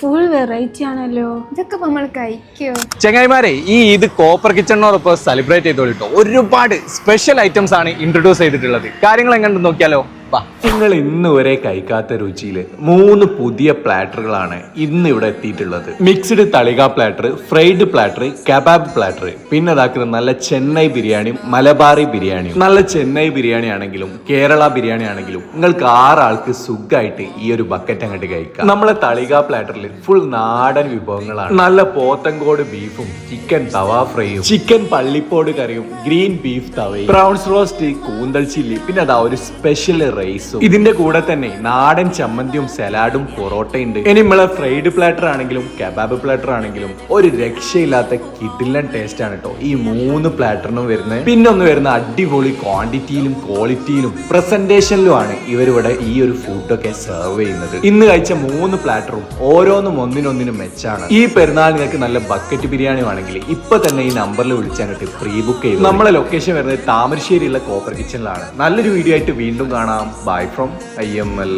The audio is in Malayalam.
ഫുൾ വെറൈറ്റി ആണല്ലോ. ഇതൊക്കെ നമ്മൾ കഴിക്കോ? ചെങ്ങായിമാരെ, ഈ ഈദ് കോപ്പർ കിച്ചണിനോടൊപ്പം സെലിബ്രേറ്റ് ചെയ്തോളിട്ടോ. ഒരുപാട് സ്പെഷ്യൽ ഐറ്റംസ് ആണ് ഇൻട്രൊഡ്യൂസ് ചെയ്തിട്ടുള്ളത്. കാര്യങ്ങൾ എങ്ങനെ നോക്കിയാലോ? നിങ്ങൾ ഇന്ന് വരെ കഴിക്കാത്ത രുചിയിൽ 3 പുതിയ പ്ലാറ്ററുകളാണ് ഇന്ന് ഇവിടെ എത്തിയിട്ടുള്ളത്. മിക്സ്ഡ് തളിക പ്ലാറ്റർ, ഫ്രൈഡ് പ്ലാറ്റർ, കബാബ് പ്ലാറ്റർ, പിന്നെ അതാക്കുന്നത് നല്ല ചെന്നൈ ബിരിയാണിയും മലബാറി ബിരിയാണിയും. നല്ല ചെന്നൈ ബിരിയാണി ആണെങ്കിലും കേരള ബിരിയാണി ആണെങ്കിലും നിങ്ങൾക്ക് 6 ആൾക്ക് സുഖമായിട്ട് ഈ ഒരു ബക്കറ്റ് അങ്ങോട്ട് കഴിക്കാം. നമ്മളെ തളിക പ്ലാറ്ററിൽ ഫുൾ നാടൻ വിഭവങ്ങളാണ്. നല്ല പോത്തങ്കോട് ബീഫും ചിക്കൻ തവ ഫ്രൈയും ചിക്കൻ പള്ളിപ്പോട് കറിയും ഗ്രീൻ ബീഫ് തവയും ബ്രൗൺസ് റോസ്റ്റ്, കൂന്തൽ ചില്ലി, പിന്നെ അതാ ഒരു സ്പെഷ്യൽ റൈസും. ഇതിന്റെ കൂടെ തന്നെ നാടൻ ചമ്മന്തിയും സലാഡും പൊറോട്ടയും ഉണ്ട്. ഇനി നമ്മളെ ഫ്രൈഡ് പ്ലാറ്റർ ആണെങ്കിലും കബാബ് പ്ലാറ്റർ ആണെങ്കിലും ഒരു രക്ഷയില്ലാത്ത കിടിലൻ ടേസ്റ്റ് ആണ് കേട്ടോ ഈ 3 പ്ലാറ്ററിനും വരുന്നത്. പിന്നെ ഒന്ന് വരുന്ന അടിപൊളി ക്വാണ്ടിറ്റിയിലും ക്വാളിറ്റിയിലും പ്രസന്റേഷനിലും ആണ് ഇവരിവിടെ ഈ ഒരു ഫുഡൊക്കെ സെർവ് ചെയ്യുന്നത്. ഇന്ന് കഴിച്ച 3 പ്ലാറ്ററും ഓരോന്നും ഒന്നിനൊന്നിനും മെച്ചാണ്. ഈ പെരുന്നാൾ നിങ്ങൾക്ക് നല്ല ബക്കറ്റ് ബിരിയാണി ആണെങ്കിൽ ഇപ്പൊ തന്നെ ഈ നമ്പറിൽ വിളിച്ചാൽ പ്രീ ബുക്ക് ചെയ്തു. നമ്മളെ ലൊക്കേഷൻ വരുന്നത് താമരശ്ശേരിയുള്ള കോപ്പർ കിച്ചണിലാണ്. നല്ലൊരു വീഡിയോ ആയിട്ട് വീണ്ടും കാണാം. Bye from IML.